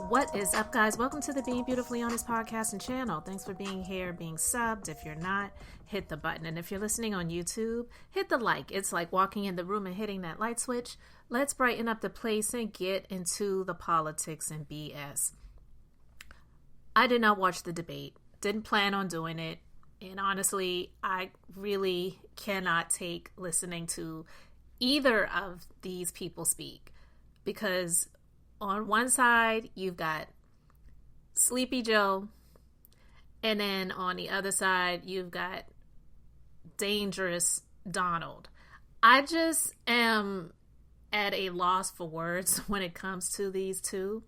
What is up, guys? Welcome to the Being Beautifully Honest podcast and channel. Thanks for being here, being subbed. If you're not, hit the button. And if you're listening on YouTube, hit the like. It's like walking in the room and hitting that light switch. Let's brighten up the place and get into the politics and BS. I did not watch the debate. Didn't plan on doing it. And honestly, I really cannot take listening to either of these people speak. Because on one side, you've got Sleepy Joe, and then on the other side, you've got Dangerous Donald. I just am at a loss for words when it comes to these two.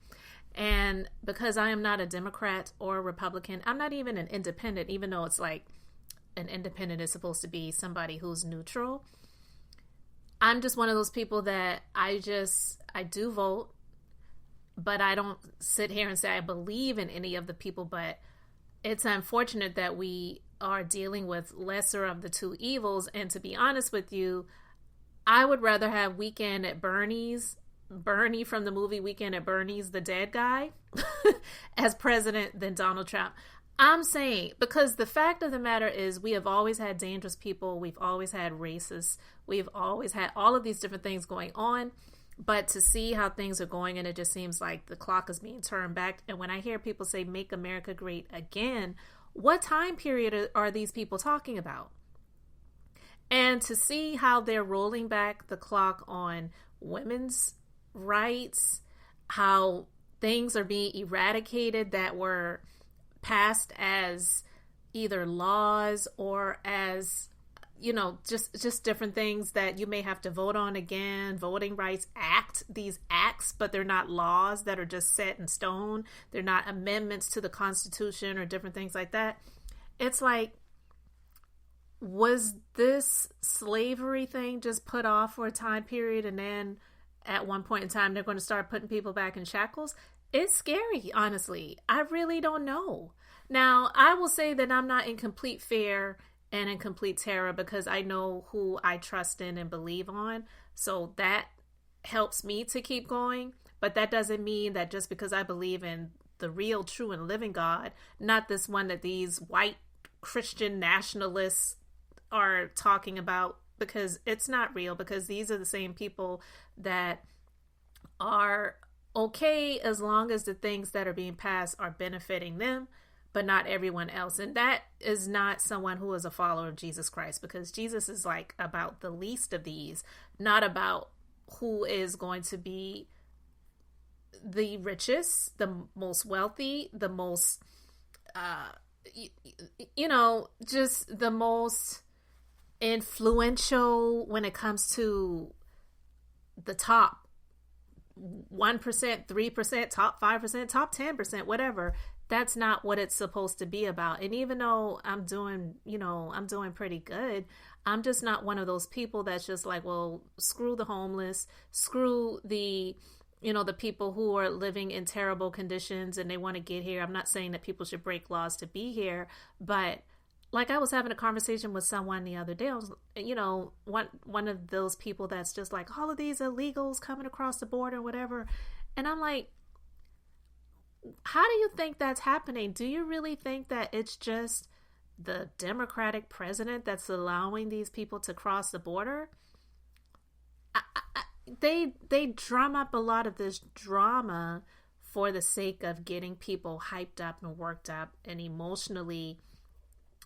And because I am not a Democrat or a Republican, I'm not even an independent, even though it's like an independent is supposed to be somebody who's neutral. I'm just one of those people that I do vote, but I don't sit here and say I believe in any of the people. But it's unfortunate that we are dealing with lesser of the two evils. And to be honest with you, I would rather have Weekend at Bernie's, Bernie from the movie Weekend at Bernie's, the dead guy, as president than Donald Trump. I'm saying, because the fact of the matter is we have always had dangerous people. We've always had racists. We've always had all of these different things going on. But to see how things are going, and it just seems like the clock is being turned back. And when I hear people say, make America great again, what time period are these people talking about? And to see how they're rolling back the clock on women's rights, how things are being eradicated that were passed as either laws or as, you know, just different things that you may have to vote on again. Voting Rights Act, these acts, but they're not laws that are just set in stone. They're not amendments to the Constitution or different things like that. It's like, was this slavery thing just put off for a time period, and then at one point in time they're going to start putting people back in shackles? It's scary, honestly. I really don't know. Now, I will say that I'm not in complete fear and in complete terror because I know who I trust in and believe on. So that helps me to keep going. But that doesn't mean that just because I believe in the real, true, and living God, not this one that these white Christian nationalists are talking about, because it's not real, because these are the same people that are okay as long as the things that are being passed are benefiting them, but not everyone else. And that is not someone who is a follower of Jesus Christ, because Jesus is like about the least of these, not about who is going to be the richest, the most wealthy, the most, just the most influential when it comes to the top 1%, 3%, top 5%, top 10%, whatever. That's not what it's supposed to be about. And even though I'm doing pretty good, I'm just not one of those people that's just like, well, screw the homeless, screw the people who are living in terrible conditions and they want to get here. I'm not saying that people should break laws to be here, but like I was having a conversation with someone the other day. I was, one of those people that's just like, all of these illegals coming across the border and whatever. And I'm like, how do you think that's happening? Do you really think that it's just the Democratic president that's allowing these people to cross the border? They drum up a lot of this drama for the sake of getting people hyped up and worked up and emotionally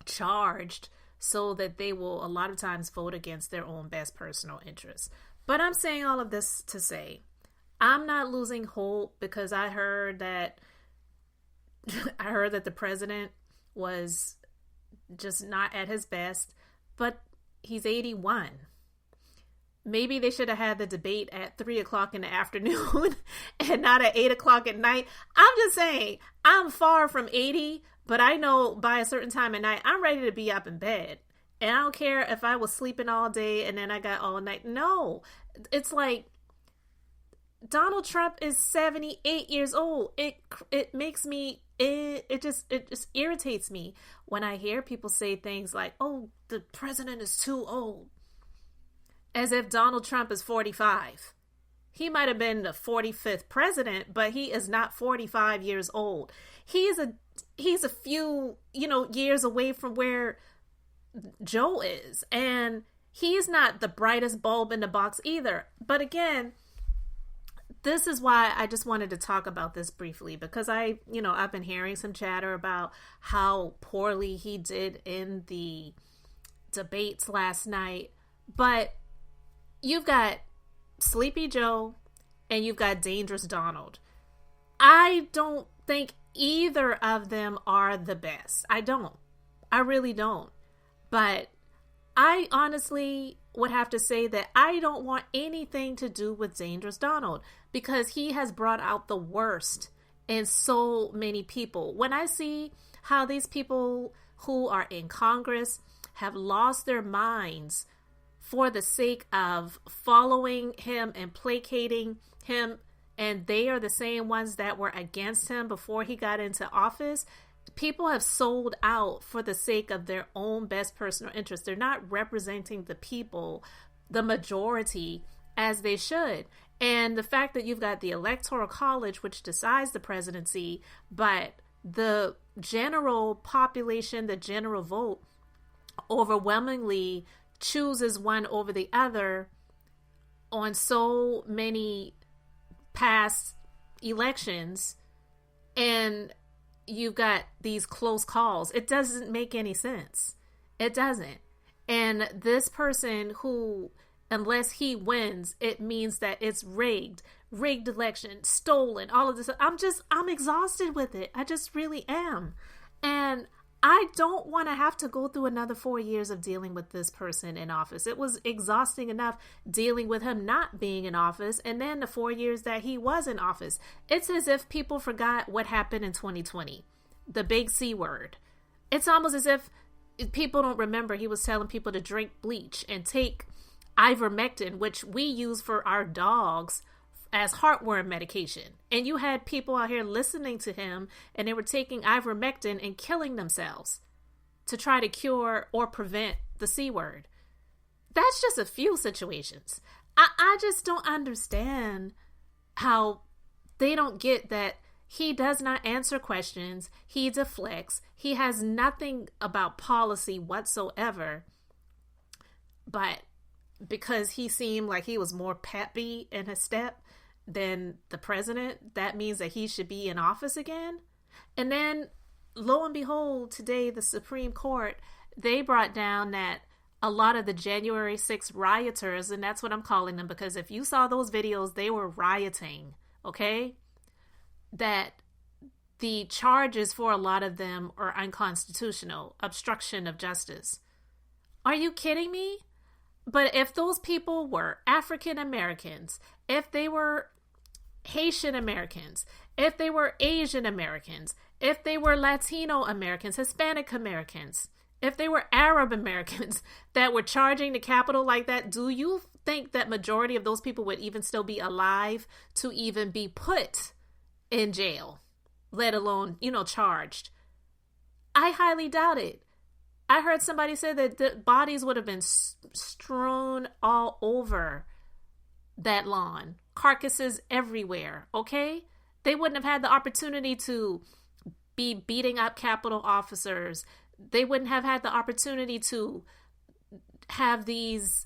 charged so that they will a lot of times vote against their own best personal interests. But I'm saying all of this to say, I'm not losing hope, because I heard that the president was just not at his best, but he's 81. Maybe they should have had the debate at 3:00 in the afternoon and not at 8:00 at night. I'm just saying, I'm far from 80, but I know by a certain time at night, I'm ready to be up in bed. And I don't care if I was sleeping all day and then I got all night. No, it's like Donald Trump is 78 years old. It makes me, it just irritates me when I hear people say things like, oh, the president is too old. As if Donald Trump is 45. He might have been the 45th president, but he is not 45 years old. He's a few, years away from where Joe is. And he's not the brightest bulb in the box either. But again, this is why I just wanted to talk about this briefly, because I've been hearing some chatter about how poorly he did in the debates last night. But you've got Sleepy Joe and you've got Dangerous Donald. I don't think either of them are the best. I don't. I really don't. But I honestly would have to say that I don't want anything to do with Dangerous Donald, because he has brought out the worst in so many people. When I see how these people who are in Congress have lost their minds for the sake of following him and placating him, and they are the same ones that were against him before he got into office, people have sold out for the sake of their own best personal interest. They're not representing the people, the majority, as they should. And the fact that you've got the Electoral College, which decides the presidency, but the general population, the general vote, overwhelmingly chooses one over the other on so many past elections, and you've got these close calls. It doesn't make any sense. It doesn't. And this person who, unless he wins, it means that it's rigged election, stolen, all of this. I'm exhausted with it. I just really am. And I don't want to have to go through another 4 years of dealing with this person in office. It was exhausting enough dealing with him not being in office, and then the 4 years that he was in office. It's as if people forgot what happened in 2020, the big C word. It's almost as if people don't remember he was telling people to drink bleach and take ivermectin, which we use for our dogs as heartworm medication. And you had people out here listening to him, and they were taking ivermectin and killing themselves to try to cure or prevent the C word. That's just a few situations. I just don't understand how they don't get that he does not answer questions. He deflects. He has nothing about policy whatsoever. But because he seemed like he was more peppy in his step than the president, that means that he should be in office again. And then, lo and behold, today the Supreme Court, they brought down that a lot of the January 6th rioters, and that's what I'm calling them, because if you saw those videos, they were rioting, okay? That the charges for a lot of them are unconstitutional, obstruction of justice. Are you kidding me? But if those people were African Americans, if they were Haitian Americans, if they were Asian Americans, if they were Latino Americans, Hispanic Americans, if they were Arab Americans that were charging the Capitol like that, do you think that majority of those people would even still be alive to even be put in jail, let alone, charged? I highly doubt it. I heard somebody say that the bodies would have been strewn all over that lawn. Carcasses everywhere, okay? They wouldn't have had the opportunity to be beating up Capitol officers. They wouldn't have had the opportunity to have these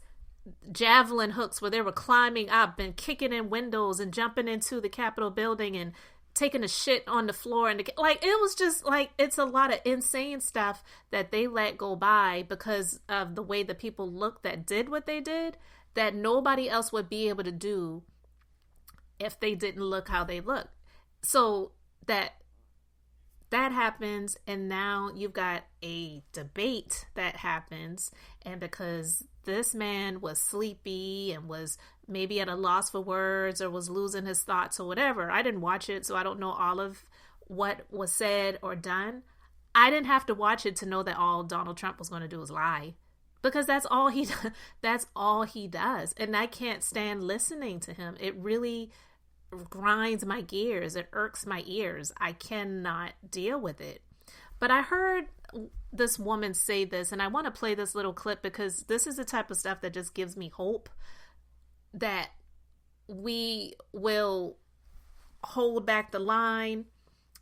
javelin hooks where they were climbing up and kicking in windows and jumping into the Capitol building and taking a shit on the floor. And it was just like, it's a lot of insane stuff that they let go by because of the way the people looked that did what they did, that nobody else would be able to do if they didn't look how they looked. So that happens, and now you've got a debate that happens, and because this man was sleepy and was maybe at a loss for words or was losing his thoughts or whatever. I didn't watch it, so I don't know all of what was said or done. I didn't have to watch it to know that all Donald Trump was going to do was lie, because that's all he does. And I can't stand listening to him. It really grinds my gears. It irks my ears. I cannot deal with it. But I heard this woman say this, and I want to play this little clip because this is the type of stuff that just gives me hope that we will hold back the line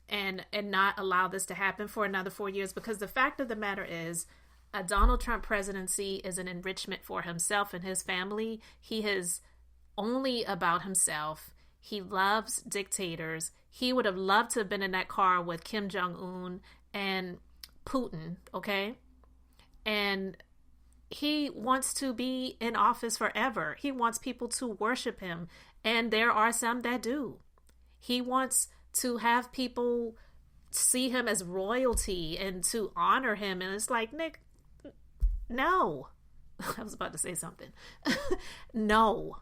and not allow this to happen for another 4 years, because the fact of the matter is a Donald Trump presidency is an enrichment for himself and his family. He is only about himself. He loves dictators. He would have loved to have been in that car with Kim Jong-un and Putin, okay? And he wants to be in office forever. He wants people to worship him, and there are some that do. He wants to have people see him as royalty and to honor him, and it's like, Nick, no. I was about to say something. No,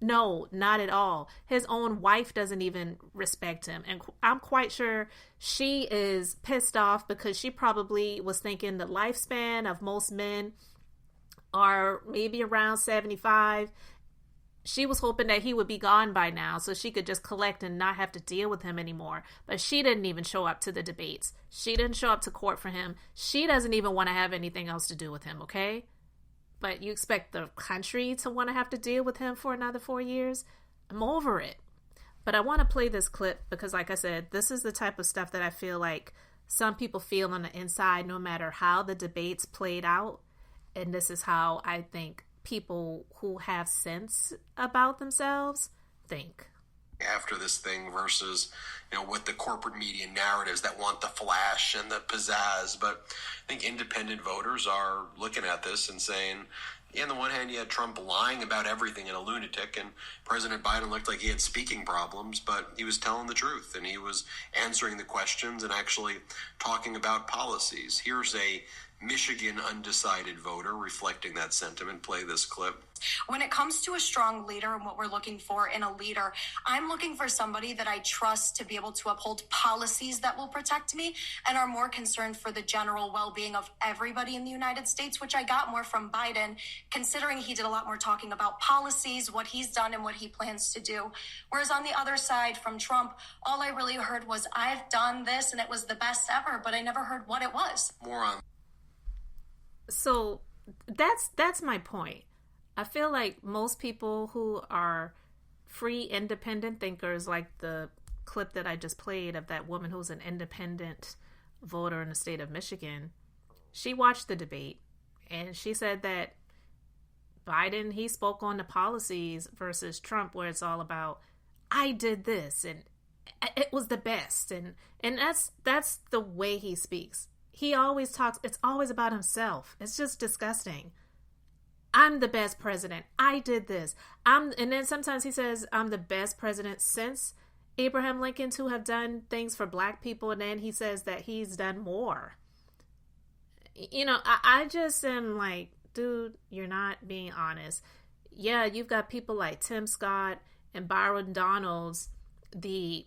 not at all. His own wife doesn't even respect him. And I'm quite sure she is pissed off because she probably was thinking the lifespan of most men are maybe around 75. She was hoping that he would be gone by now so she could just collect and not have to deal with him anymore. But she didn't even show up to the debates. She didn't show up to court for him. She doesn't even want to have anything else to do with him, okay? But you expect the country to want to have to deal with him for another 4 years? I'm over it. But I want to play this clip because, like I said, this is the type of stuff that I feel like some people feel on the inside no matter how the debates played out. And this is how I think people who have sense about themselves think. After this thing versus, what the corporate media narratives that want the flash and the pizzazz. But I think independent voters are looking at this and saying, on the one hand, you had Trump lying about everything and a lunatic, and President Biden looked like he had speaking problems, but he was telling the truth and he was answering the questions and actually talking about policies. Here's a Michigan undecided voter reflecting that sentiment. Play this clip. When it comes to a strong leader and what we're looking for in a leader, I'm looking for somebody that I trust to be able to uphold policies that will protect me and are more concerned for the general well-being of everybody in the United States, which I got more from Biden, considering he did a lot more talking about policies, what he's done and what he plans to do. Whereas on the other side from Trump, all I really heard was, I've done this and it was the best ever, but I never heard what it was. More on. So that's my point. I feel like most people who are free, independent thinkers, like the clip that I just played of that woman who's an independent voter in the state of Michigan, she watched the debate and she said that Biden, he spoke on the policies versus Trump, where it's all about, I did this and it was the best. And that's the way he speaks. He always talks, it's always about himself. It's just disgusting. I'm the best president. I did this. And then sometimes he says, I'm the best president since Abraham Lincoln to have done things for black people. And then he says that he's done more. I just am like, dude, you're not being honest. Yeah, you've got people like Tim Scott and Byron Donalds, the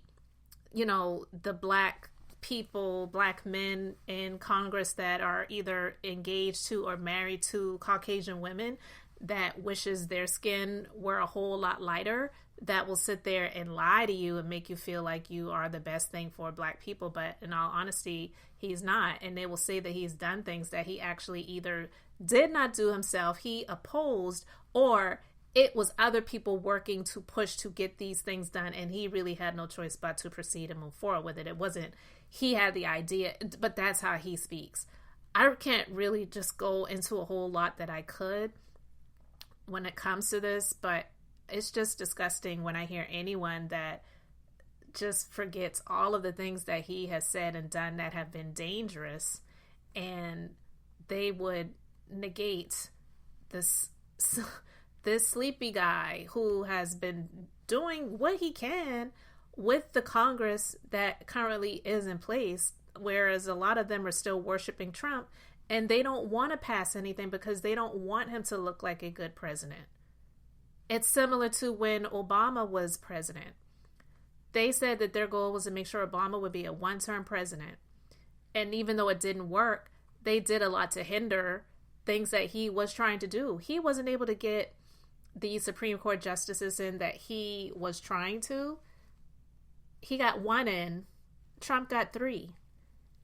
black people, black men in Congress that are either engaged to or married to Caucasian women that wishes their skin were a whole lot lighter, that will sit there and lie to you and make you feel like you are the best thing for black people. But in all honesty, he's not. And they will say that he's done things that he actually either did not do himself, he opposed, or it was other people working to push to get these things done, and he really had no choice but to proceed and move forward with it. It wasn't he had the idea, but that's how he speaks. I can't really just go into a whole lot that I could when it comes to this, but it's just disgusting when I hear anyone that just forgets all of the things that he has said and done that have been dangerous, and they would negate this sleepy guy who has been doing what he can with the Congress that currently is in place, whereas a lot of them are still worshiping Trump, and they don't want to pass anything because they don't want him to look like a good president. It's similar to when Obama was president. They said that their goal was to make sure Obama would be a one-term president. And even though it didn't work, they did a lot to hinder things that he was trying to do. He wasn't able to get the Supreme Court justices in that he was trying to. He got one in. Trump got 3.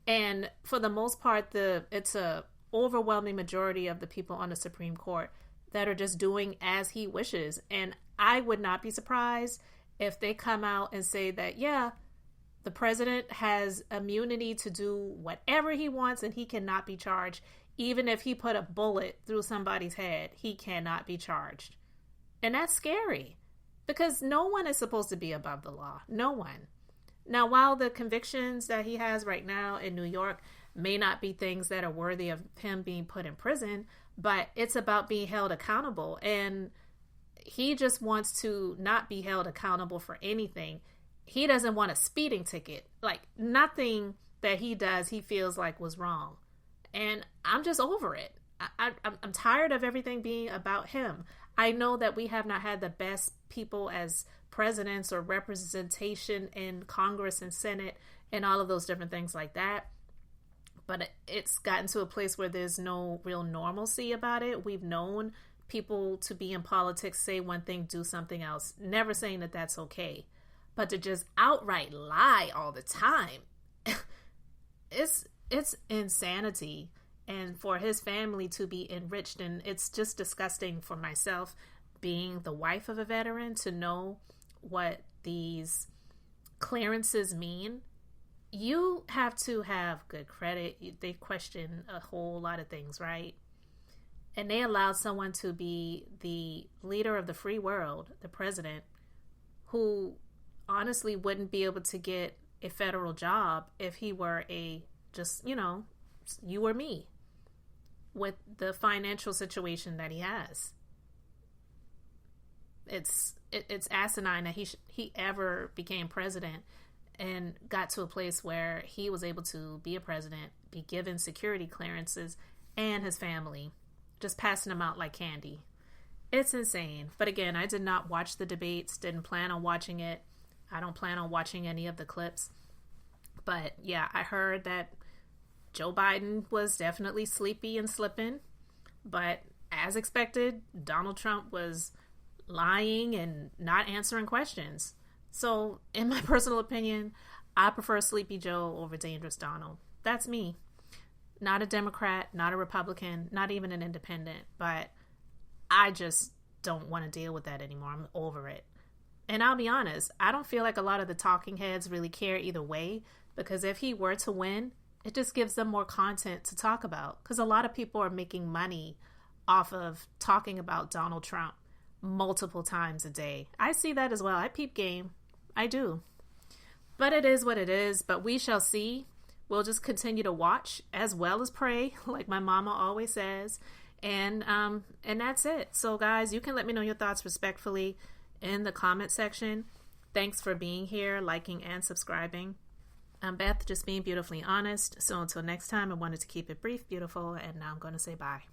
And for the most part, it's a overwhelming majority of the people on the Supreme Court that are just doing as he wishes. And I would not be surprised if they come out and say that, yeah, the president has immunity to do whatever he wants and he cannot be charged. Even if he put a bullet through somebody's head, he cannot be charged. And that's scary because no one is supposed to be above the law. No one. Now, while the convictions that he has right now in New York may not be things that are worthy of him being put in prison, but it's about being held accountable. And he just wants to not be held accountable for anything. He doesn't want a speeding ticket. Like, nothing that he does, he feels like was wrong. And I'm just over it. I'm tired of everything being about him. I know that we have not had the best people as presidents or representation in Congress and Senate and all of those different things like that. But it's gotten to a place where there's no real normalcy about it. We've known people to be in politics, say one thing, do something else. Never saying that that's okay. But to just outright lie all the time, it's insanity. And for his family to be enriched, and it's just disgusting for myself, being the wife of a veteran, to know what these clearances mean. You have to have good credit. They question a whole lot of things, right? And they allowed someone to be the leader of the free world, the president, who honestly wouldn't be able to get a federal job if he were you or me, with the financial situation that he has. It's asinine that he ever became president and got to a place where he was able to be a president, be given security clearances, and his family just passing them out like candy. It's insane. But again, I did not watch the debates, didn't plan on watching it. I don't plan on watching any of the clips. But yeah, I heard that Joe Biden was definitely sleepy and slipping. But as expected, Donald Trump was lying and not answering questions. So, in my personal opinion, I prefer Sleepy Joe over Dangerous Donald. That's me. Not a Democrat, not a Republican, not even an independent, but I just don't want to deal with that anymore. I'm over it. And I'll be honest, I don't feel like a lot of the talking heads really care either way, because if he were to win, it just gives them more content to talk about, because a lot of people are making money off of talking about Donald Trump multiple times a day. I see that as well. I peep game. I do. But it is what it is. But we shall see. We'll just continue to watch as well as pray, like my mama always says. And that's it. So guys, you can let me know your thoughts respectfully in the comment section. Thanks for being here, liking and subscribing. I'm Beth, just being beautifully honest. So until next time, I wanted to keep it brief, beautiful, and now I'm going to say bye.